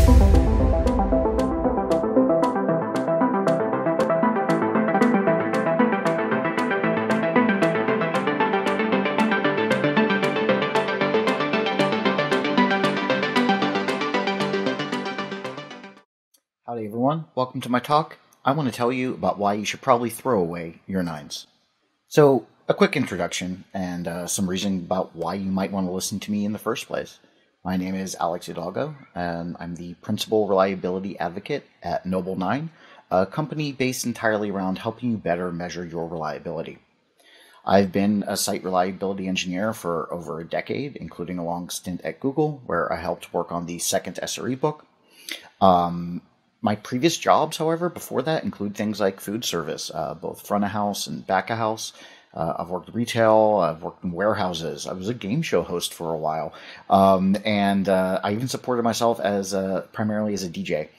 Howdy everyone, welcome to my talk. I want to tell you about why you should probably throw away your 9s. So, a quick introduction and some reason about why you might want to listen to me in the first place. My name is Alex Hidalgo, and I'm the Principal Reliability Advocate at Noble 9, a company based entirely around helping you better measure your reliability. I've been a site reliability engineer for over a decade, including a long stint at Google, where I helped work on the second SRE book. My previous jobs, however, before that include things like food service, both front of house and back of house. I've worked retail, I've worked in warehouses, I was a game show host for a while, and I even supported myself as primarily as a DJ.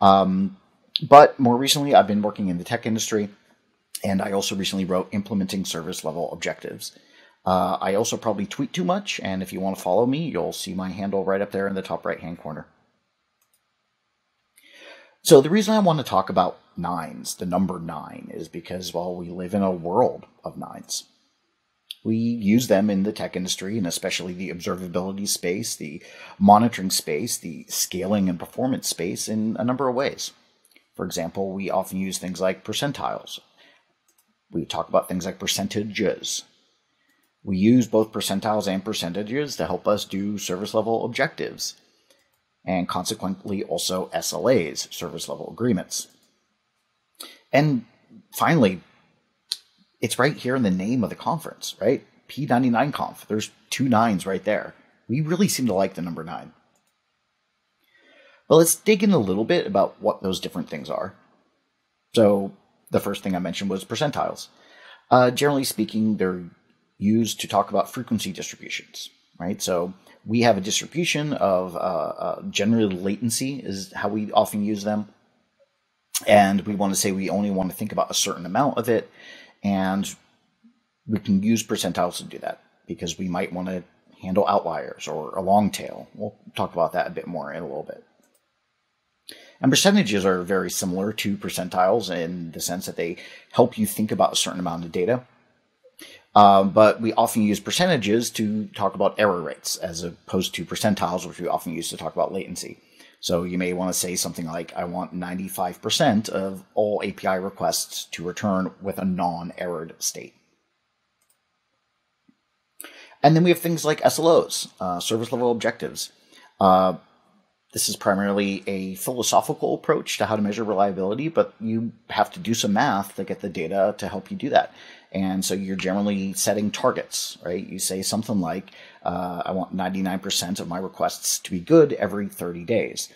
But more recently, I've been working in the tech industry, and I also recently wrote Implementing Service Level Objectives. I also probably tweet too much, and if you want to follow me, you'll see my handle right up there in the top right-hand corner. So the reason I want to talk about 9s, the number 9, is because, well, we live in a world of 9s. We use them in the tech industry, and especially the observability space, the monitoring space, the scaling and performance space in a number of ways. For example, we often use things like percentiles. We talk about things like percentages. We use both percentiles and percentages to help us do service level objectives, and consequently also SLAs, service level agreements. And finally, it's right here in the name of the conference, right? P99Conf. There's 2 9s right there. We really seem to like the number 9. But let's dig in a little bit about what those different things are. So the first thing I mentioned was percentiles. Generally speaking, they're used to talk about frequency distributions, right? So we have a distribution of generally latency is how we often use them. And we want to say we only want to think about a certain amount of it. And we can use percentiles to do that because we might want to handle outliers or a long tail. We'll talk about that a bit more in a little bit. And percentages are very similar to percentiles in the sense that they help you think about a certain amount of data. But we often use percentages to talk about error rates as opposed to percentiles, which we often use to talk about latency. So you may want to say something like, I want 95% of all API requests to return with a non-errored state. And then we have things like SLOs, service level objectives. This is primarily a philosophical approach to how to measure reliability, but you have to do some math to get the data to help you do that. And so you're generally setting targets, right? You say something like, I want 99% of my requests to be good every 30 days.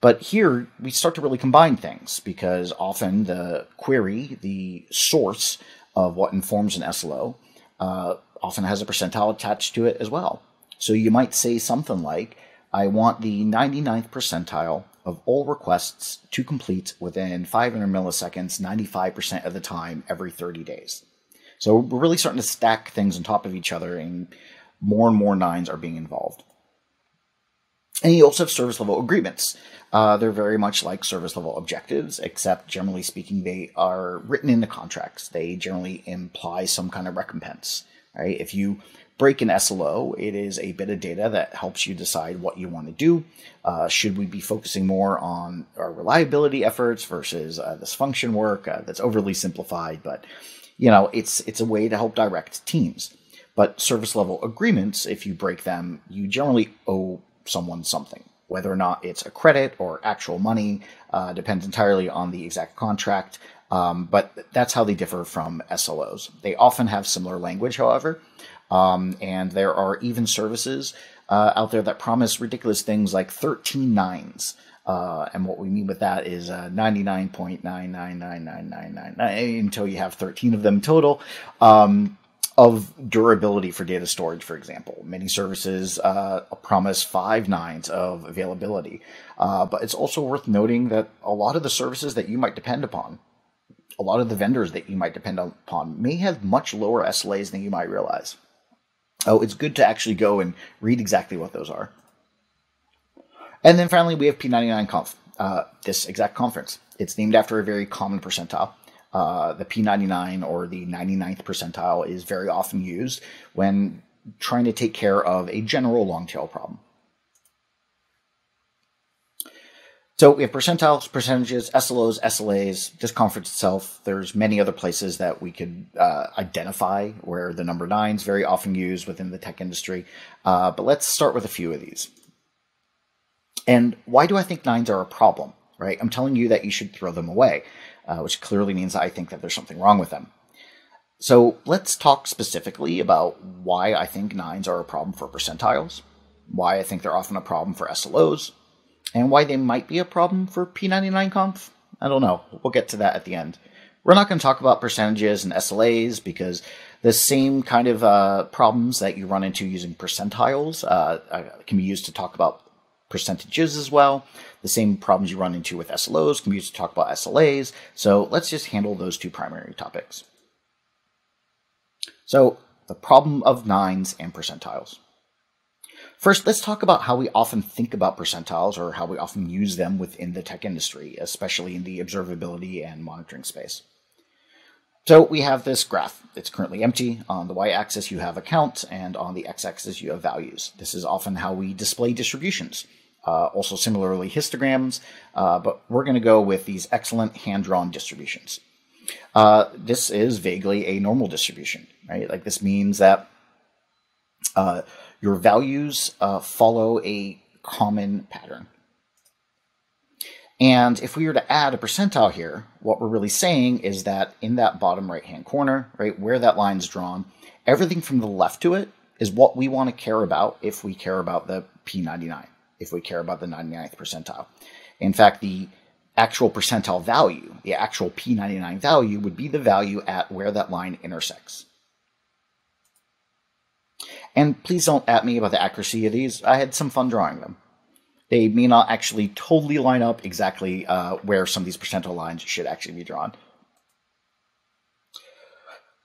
But here we start to really combine things because often the query, the source of what informs an SLO, often has a percentile attached to it as well. So you might say something like, I want the 99th percentile of all requests to complete within 500 milliseconds, 95% of the time, every 30 days. So we're really starting to stack things on top of each other, and more 9s are being involved. And you also have service level agreements. They're very much like service level objectives, except generally speaking, they are written into contracts. They generally imply some kind of recompense, right? If you break an SLO, it is a bit of data that helps you decide what you want to do. Should we be focusing more on our reliability efforts versus this function work that's overly simplified, but you know, it's a way to help direct teams. But service level agreements, if you break them, you generally owe someone something. Whether or not it's a credit or actual money depends entirely on the exact contract, but that's how they differ from SLOs. They often have similar language, however, and there are even services out there that promise ridiculous things like 13 9s. And what we mean with that is 99.999999 until you have 13 of them total of durability for data storage, for example. Many services promise 5 9s of availability. But it's also worth noting that a lot of the services that you might depend upon, a lot of the vendors that you might depend upon may have much lower SLAs than you might realize. Oh, it's good to actually go and read exactly what those are. And then finally, we have P99conf, this exact conference. It's named after a very common percentile. The P99 or the 99th percentile is very often used when trying to take care of a general long tail problem. So we have percentiles, percentages, SLOs, SLAs, this conference itself. There's many other places that we could identify where the number 9 is very often used within the tech industry. But let's start with a few of these. And why do I think 9s are a problem, right? I'm telling you that you should throw them away, which clearly means I think that there's something wrong with them. So let's talk specifically about why I think 9s are a problem for percentiles, why I think they're often a problem for SLOs, and why they might be a problem for P99conf. I don't know. We'll get to that at the end. We're not going to talk about percentages and SLAs because the same kind of problems that you run into using percentiles can be used to talk about percentages as well. The same problems you run into with SLOs can be used to talk about SLAs. So let's just handle those two primary topics. So the problem of 9s and percentiles. First, let's talk about how we often think about percentiles or how we often use them within the tech industry, especially in the observability and monitoring space. So we have this graph. It's currently empty. On the y-axis, you have a count, and on the x-axis, you have values. This is often how we display distributions. Also similarly histograms, but we're going to go with these excellent hand-drawn distributions. This is vaguely a normal distribution, right? Like this means that your values follow a common pattern. And if we were to add a percentile here, what we're really saying is that in that bottom right-hand corner, right, where that line's drawn, everything from the left to it is what we want to care about if we care about the P99, if we care about the 99th percentile. In fact, the actual percentile value, the actual P99 value, would be the value at where that line intersects. And please don't at me about the accuracy of these. I had some fun drawing them. They may not actually totally line up exactly where some of these percentile lines should actually be drawn.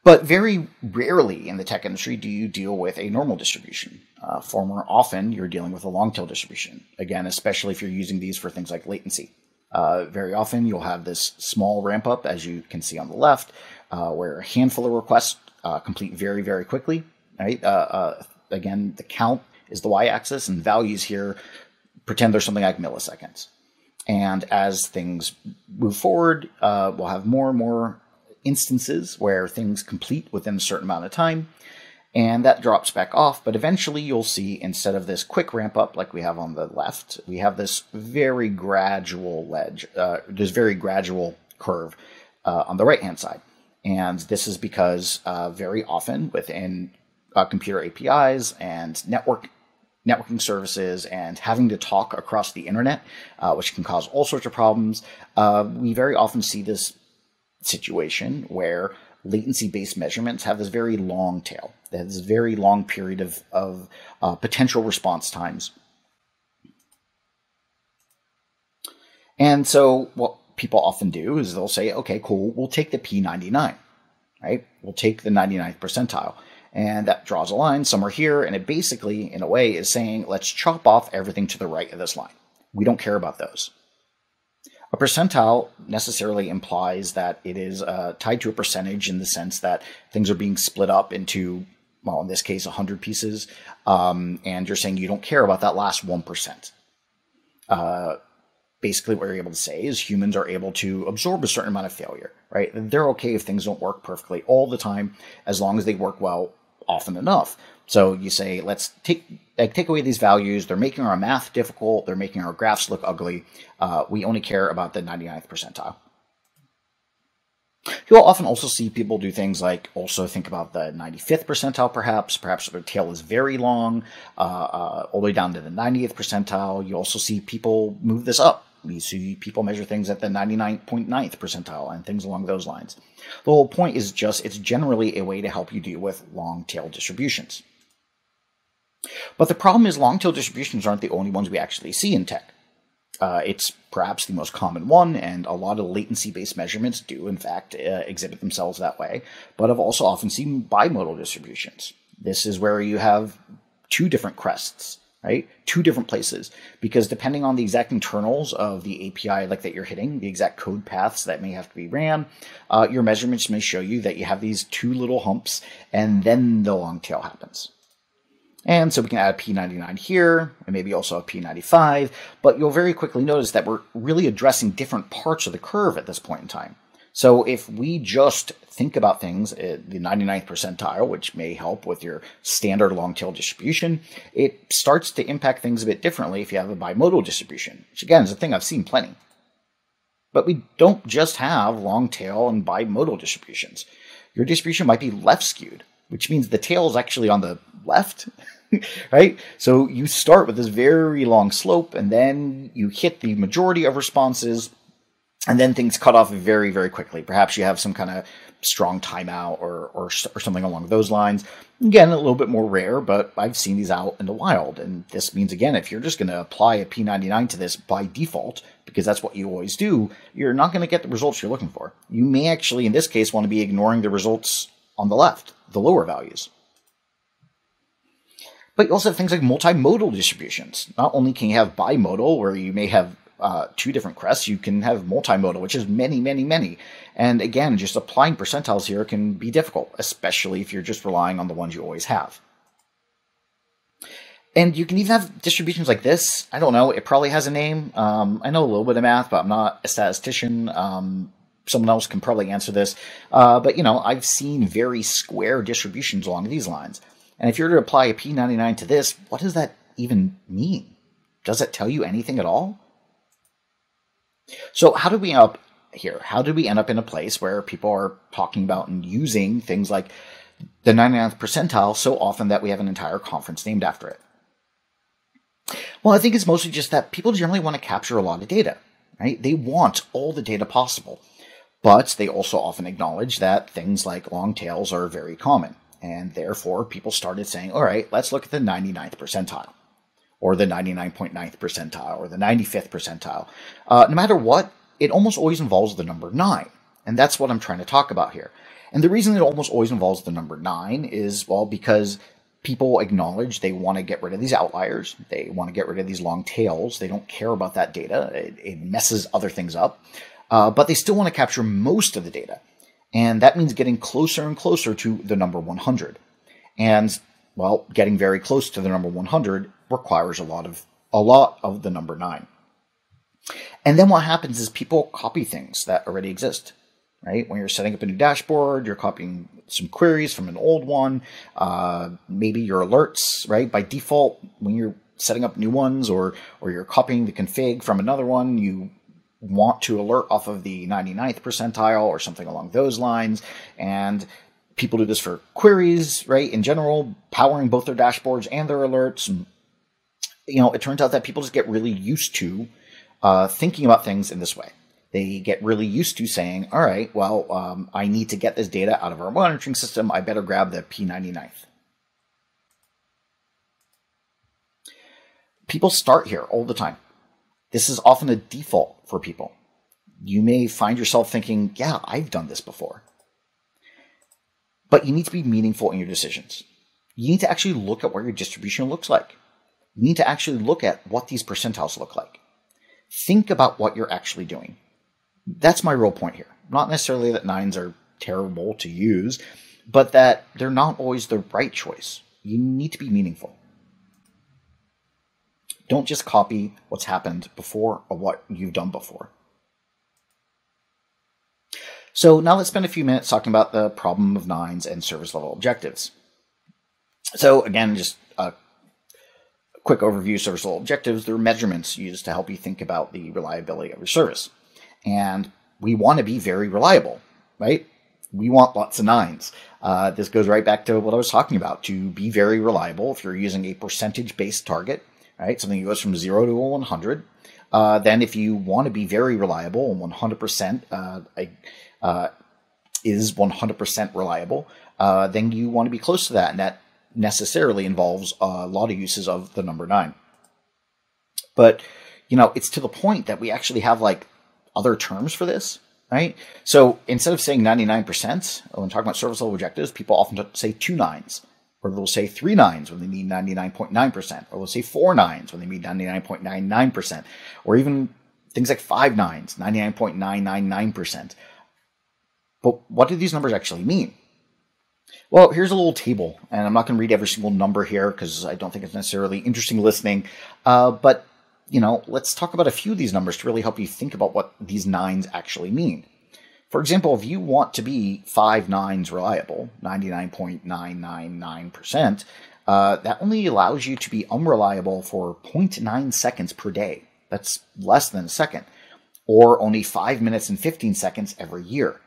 But very rarely in the tech industry do you deal with a normal distribution. Far more often, you're dealing with a long tail distribution. Again, especially if you're using these for things like latency. Very often, you'll have this small ramp up, as you can see on the left, where a handful of requests complete very, very quickly. Right? Again, the count is the y-axis, and values here pretend they're something like milliseconds. And as things move forward, we'll have more and more instances where things complete within a certain amount of time, and that drops back off. But eventually you'll see, instead of this quick ramp up like we have on the left, we have this very gradual this very gradual curve on the right-hand side. And this is because very often within computer APIs and networking services and having to talk across the internet, which can cause all sorts of problems, we very often see this situation where latency-based measurements have this very long tail. They have this very long period of potential response times. And so what people often do is they'll say, okay, cool, we'll take the P99, right? We'll take the 99th percentile. And that draws a line somewhere here, and it basically, in a way, is saying, let's chop off everything to the right of this line. We don't care about those. A percentile necessarily implies that it is tied to a percentage in the sense that things are being split up into, well, in this case, 100 pieces, and you're saying you don't care about that last 1%. Basically, what you're able to say is humans are able to absorb a certain amount of failure, right? They're okay if things don't work perfectly all the time, as long as they work well often enough. So you say, let's take away these values. They're making our math difficult. They're making our graphs look ugly. We only care about the 99th percentile. You'll often also see people do things like also think about the 95th percentile, perhaps their tail is very long, all the way down to the 90th percentile. You also see people move this up. You see people measure things at the 99.9th percentile and things along those lines. The whole point is just, it's generally a way to help you deal with long tail distributions. But the problem is long tail distributions aren't the only ones we actually see in tech. It's perhaps the most common one, and a lot of latency-based measurements do, in fact, exhibit themselves that way. But I've also often seen bimodal distributions. This is where you have two different crests right? Two different places, because depending on the exact internals of the API like that you're hitting, the exact code paths that may have to be ran, your measurements may show you that you have these two little humps, and then the long tail happens. And so we can add a P99 here, and maybe also a P95, but you'll very quickly notice that we're really addressing different parts of the curve at this point in time. So if we just think about things at the 99th percentile, which may help with your standard long tail distribution, it starts to impact things a bit differently if you have a bimodal distribution, which again is a thing I've seen plenty. But we don't just have long tail and bimodal distributions. Your distribution might be left skewed, which means the tail is actually on the left, right? So you start with this very long slope, and then you hit the majority of responses, and then things cut off very, very quickly. Perhaps you have some kind of strong timeout or something along those lines. Again, a little bit more rare, but I've seen these out in the wild. And this means, again, if you're just going to apply a P99 to this by default, because that's what you always do, you're not going to get the results you're looking for. You may actually, in this case, want to be ignoring the results on the left, the lower values. But you also have things like multimodal distributions. Not only can you have bimodal, where you may have two different crests, you can have multimodal, which is many, many, many. And again, just applying percentiles here can be difficult, especially if you're just relying on the ones you always have. And you can even have distributions like this. I don't know, it probably has a name. I know a little bit of math, but I'm not a statistician. Someone else can probably answer this. But, you know, I've seen very square distributions along these lines. And if you're to apply a P99 to this, what does that even mean? Does it tell you anything at all? So how did we end up here? How did we end up in a place where people are talking about and using things like the 99th percentile so often that we have an entire conference named after it? Well, I think it's mostly just that people generally want to capture a lot of data, right? They want all the data possible, but they also often acknowledge that things like long tails are very common. And therefore, people started saying, all right, let's look at the 99th percentile, or the 99.9th percentile, or the 95th percentile. No matter what, it almost always involves the number 9. And that's what I'm trying to talk about here. And the reason it almost always involves the number 9 is, well, because people acknowledge they want to get rid of these outliers. They want to get rid of these long tails. They don't care about that data. It messes other things up. But they still want to capture most of the data. And that means getting closer and closer to the number 100. And, well, getting very close to the number 100 requires a lot of the number 9. And then what happens is people copy things that already exist, right? When you're setting up a new dashboard, you're copying some queries from an old one, maybe your alerts, right? By default, when you're setting up new ones, or you're copying the config from another one, you want to alert off of the 99th percentile or something along those lines. And people do this for queries, right? In general, powering both their dashboards and their alerts. And, you know, it turns out that people just get really used to thinking about things in this way. They get really used to saying, all right, well, I need to get this data out of our monitoring system. I better grab the P99th. People start here all the time. This is often a default for people. You may find yourself thinking, yeah, I've done this before. But you need to be meaningful in your decisions. You need to actually look at what your distribution looks like. You need to actually look at what these percentiles look like. Think about what you're actually doing. That's my real point here. Not necessarily that 9s are terrible to use, but that they're not always the right choice. You need to be meaningful. Don't just copy what's happened before or what you've done before. So now let's spend a few minutes talking about the problem of 9s and service level objectives. So again, just a quick overview of service level objectives. They're measurements used to help you think about the reliability of your service. And we want to be very reliable, right? We want lots of 9s. This goes right back to what I was talking about. To be very reliable, if you're using a percentage-based target, right, something that goes from 0 to 100, then if you want to be very reliable, and 100% is 100% reliable, then you want to be close to that, and that necessarily involves a lot of uses of the number 9. But, you know, it's to the point that we actually have, like, other terms for this, right? So instead of saying 99%, when talking about service level objectives, people often say 2 9s, Or they'll say 3 nines when they mean 99.9%. Or they'll say 4 nines when they mean 99.99%. Or even things like 5 nines, 99.999%. But what do these numbers actually mean? Well, here's a little table, and I'm not going to read every single number here because I don't think it's necessarily interesting listening. But, let's talk about a few of these numbers to really help you think about what these nines actually mean. For example, if you want to be 5 nines reliable, 99.999%, that only allows you to be unreliable for 0.9 seconds per day. That's less than a second. Or only 5 minutes and 15 seconds every year.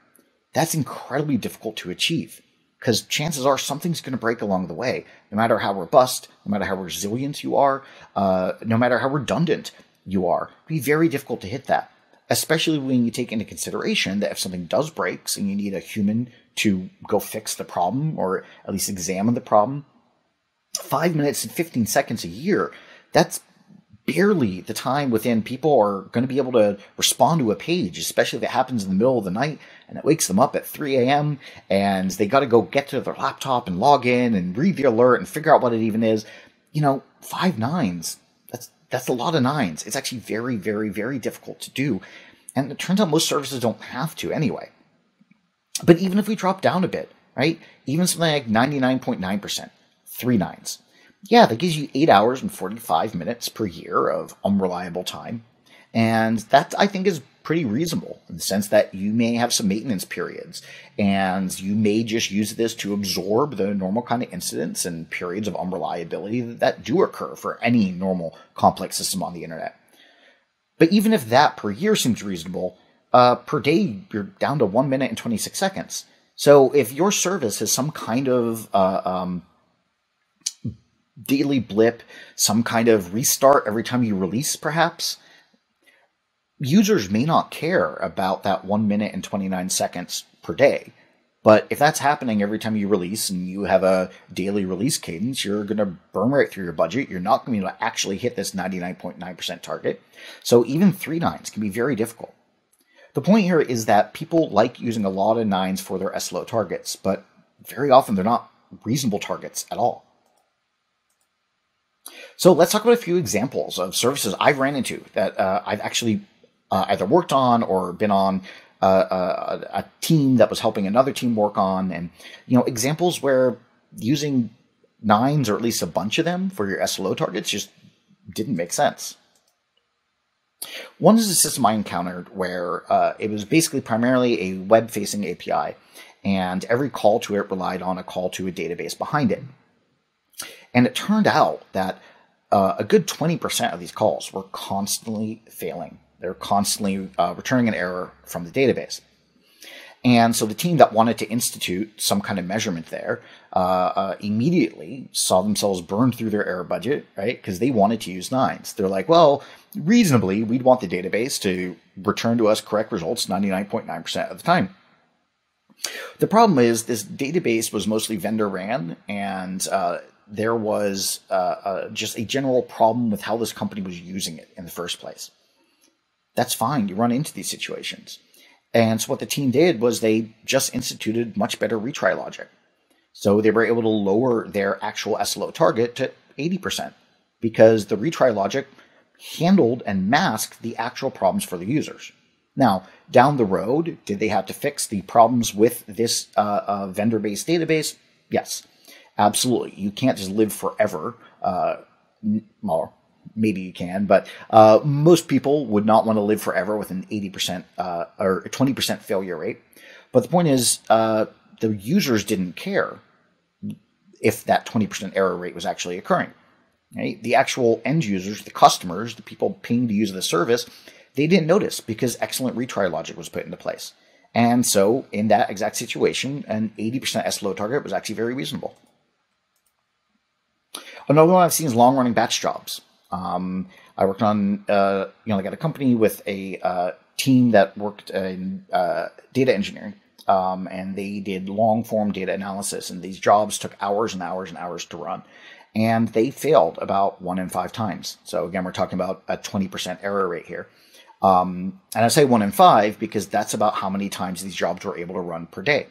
That's incredibly difficult to achieve because chances are something's going to break along the way. No matter how robust, no matter how resilient you are, no matter how redundant you are, it'd be very difficult to hit that. Especially when you take into consideration that if something does break and you need a human to go fix the problem or at least examine the problem, 5 minutes and 15 seconds a year, that's barely the time within people are going to be able to respond to a page, especially if it happens in the middle of the night and it wakes them up at 3 a.m. and they got to go get to their laptop and log in and read the alert and figure out what it even is. 5 nines, that's a lot of nines. It's actually very, very, very difficult to do. And it turns out most services don't have to anyway. But even if we drop down a bit, right? Even something like 99.9%, 3 nines. Yeah, that gives you 8 hours and 45 minutes per year of unreliable time. And that, I think, is pretty reasonable in the sense that you may have some maintenance periods and you may just use this to absorb the normal kind of incidents and periods of unreliability that do occur for any normal complex system on the internet. But even if that per year seems reasonable, per day you're down to 1 minute and 26 seconds. So if your service has some kind of daily blip, some kind of restart every time you release, perhaps, users may not care about that 1 minute and 29 seconds per day. But if that's happening every time you release and you have a daily release cadence, you're going to burn right through your budget. You're not going to be able to actually hit this 99.9% target. So even 3 nines can be very difficult. The point here is that people like using a lot of nines for their SLO targets, but very often they're not reasonable targets at all. So let's talk about a few examples of services I've ran into that I've actually either worked on or been on a team that was helping another team work on. And, examples where using nines or at least a bunch of them for your SLO targets just didn't make sense. One is a system I encountered where it was basically primarily a web-facing API, and every call to it relied on a call to a database behind it. And it turned out that a good 20% of these calls were constantly failing. They're constantly returning an error from the database. And so the team that wanted to institute some kind of measurement there immediately saw themselves burn through their error budget, right? Because they wanted to use nines. They're like, well, reasonably, we'd want the database to return to us correct results 99.9% of the time. The problem is this database was mostly vendor ran, and there was just a general problem with how this company was using it in the first place. That's fine. You run into these situations. And so what the team did was they just instituted much better retry logic. So they were able to lower their actual SLO target to 80% because the retry logic handled and masked the actual problems for the users. Now, down the road, did they have to fix the problems with this vendor-based database? Yes, absolutely. You can't just live forever. Well, maybe you can, but most people would not want to live forever with an 80% or 20% failure rate. But the point is, the users didn't care if that 20% error rate was actually occurring. Right? The actual end users, the customers, the people paying to use the service, they didn't notice because excellent retry logic was put into place. And so in that exact situation, an 80% SLO target was actually very reasonable. Another one I've seen is long-running batch jobs. I worked on, like at a company with a team that worked in data engineering, and they did long-form data analysis, and these jobs took hours and hours and hours to run. And they failed about 1 in 5 times. So again, we're talking about a 20% error rate here. And I say 1 in 5 because that's about how many times these jobs were able to run per day.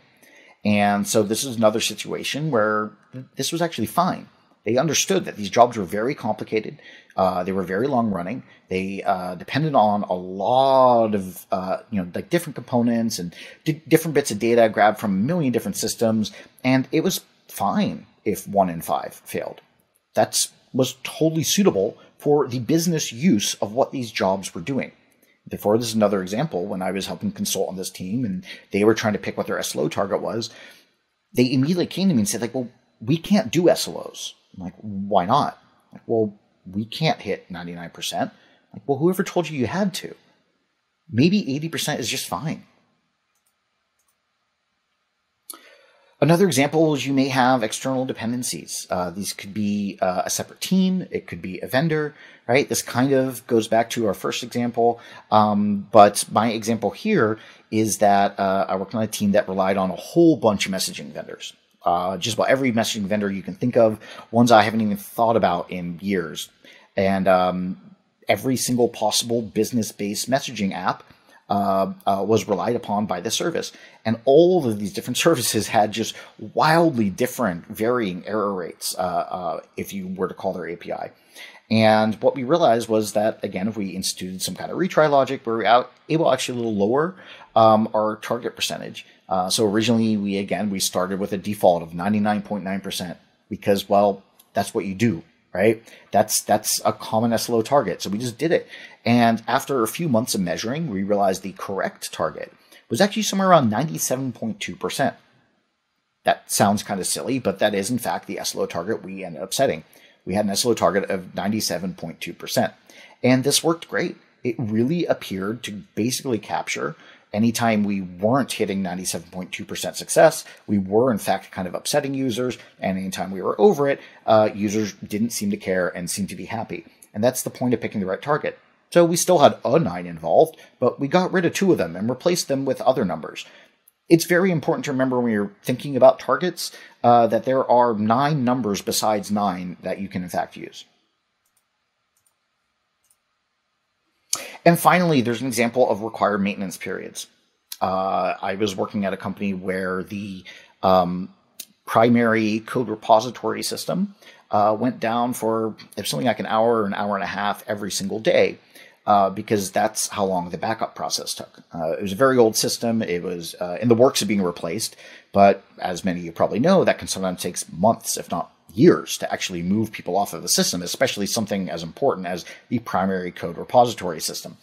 And so this is another situation where this was actually fine. They understood that these jobs were very complicated. They were very long running. They depended on a lot of like different components and different bits of data grabbed from a million different systems. And it was fine if 1 in 5 failed. That was totally suitable for the business use of what these jobs were doing. Therefore, this is another example when I was helping consult on this team and they were trying to pick what their SLO target was. They immediately came to me and said, like, well, we can't do SLOs. I'm like, why not? Like, well, we can't hit 99%. Like, well, whoever told you had to? Maybe 80% is just fine. Another example is you may have external dependencies. These could be a separate team. It could be a vendor, right? This kind of goes back to our first example. But my example here is that I worked on a team that relied on a whole bunch of messaging vendors. Just about every messaging vendor you can think of, ones I haven't even thought about in years. And every single possible business-based messaging app was relied upon by the service. And all of these different services had just wildly different varying error rates if you were to call their API. And what we realized was that, again, if we instituted some kind of retry logic, we were able actually a little lower our target percentage. So originally, we started with a default of 99.9% because, well, that's what you do, right? That's a common SLO target. So we just did it. And after a few months of measuring, we realized the correct target was actually somewhere around 97.2%. That sounds kind of silly, but that is, in fact, the SLO target we ended up setting. We had an SLO target of 97.2%. And this worked great. It really appeared to basically capture anytime we weren't hitting 97.2% success, we were in fact kind of upsetting users, and anytime we were over it, users didn't seem to care and seemed to be happy. And that's the point of picking the right target. So we still had a 9 involved, but we got rid of 2 of them and replaced them with other numbers. It's very important to remember when you're thinking about targets that there are 9 numbers besides 9 that you can in fact use. And finally, there's an example of required maintenance periods. I was working at a company where the primary code repository system went down for something like an hour or an hour and a half every single day because that's how long the backup process took. It was a very old system. It was in the works of being replaced, but as many of you probably know, that can sometimes take months, if not years, to actually move people off of the system, especially something as important as the primary code repository system.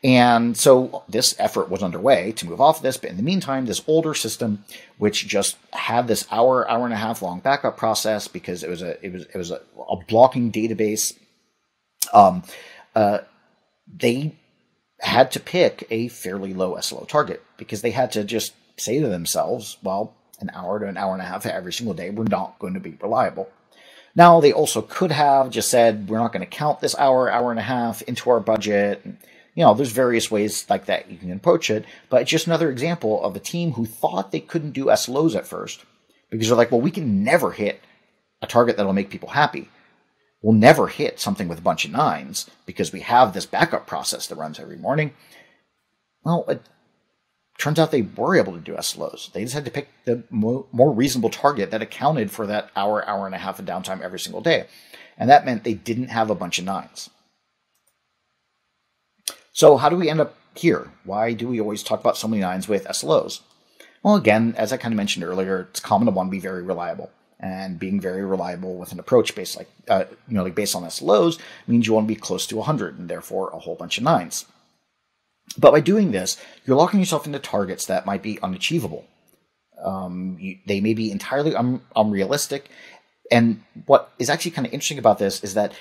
And so this effort was underway to move off of this, but in the meantime, this older system, which just had this hour and a half long backup process because it was a blocking database, they had to pick a fairly low SLO target because they had to just say to themselves, well, an hour to an hour and a half every single day, we're not going to be reliable. Now, they also could have just said, we're not going to count this hour and a half into our budget. You know, there's various ways like that you can approach it, but it's just another example of a team who thought they couldn't do SLOs at first because they're like, well, we can never hit a target that'll make people happy. We'll never hit something with a bunch of 9s because we have this backup process that runs every morning. Well, it turns out they were able to do SLOs. They just had to pick the more reasonable target that accounted for that hour and a half of downtime every single day. And that meant they didn't have a bunch of 9s. So how do we end up here? Why do we always talk about so many 9s with SLOs? Well, again, as I kind of mentioned earlier, it's common to want to be very reliable. And being very reliable with an approach based based on SLOs means you want to be close to 100 and therefore a whole bunch of 9s. But by doing this, you're locking yourself into targets that might be unachievable. They may be entirely unrealistic. And what is actually kind of interesting about this is that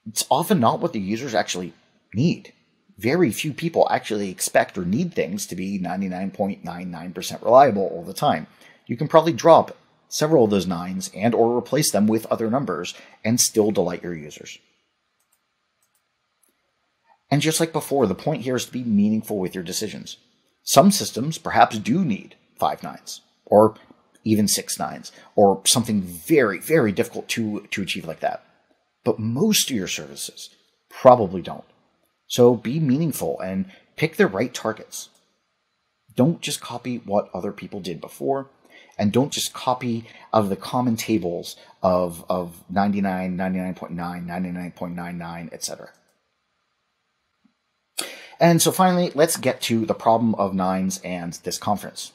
it's often not what the users actually need. Very few people actually expect or need things to be 99.99% reliable all the time. You can probably drop several of those 9s and or replace them with other numbers and still delight your users. And just like before, the point here is to be meaningful with your decisions. Some systems perhaps do need 5 9s or even 6 9s or something very, very difficult to achieve like that. But most of your services probably don't. So be meaningful and pick the right targets. Don't just copy what other people did before. And don't just copy out of the common tables of 99, 99.9, 99.99, etc. And so finally, let's get to the problem of nines and this conference.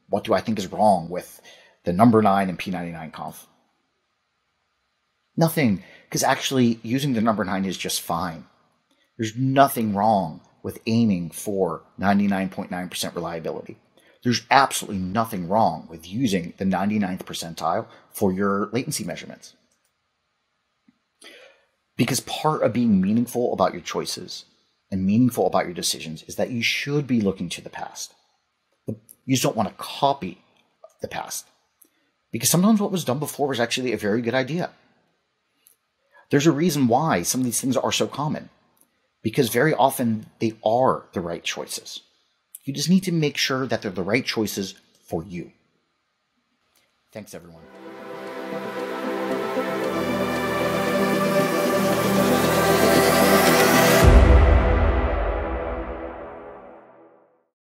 What do I think is wrong with the number 9 and P99 conf? Nothing, because actually using the number 9 is just fine. There's nothing wrong with aiming for 99.9% reliability. There's absolutely nothing wrong with using the 99th percentile for your latency measurements. Because part of being meaningful about your choices and meaningful about your decisions is that you should be looking to the past. You just don't want to copy the past. Because sometimes what was done before was actually a very good idea. There's a reason why some of these things are so common. Because very often they are the right choices. You just need to make sure that they're the right choices for you. Thanks, everyone.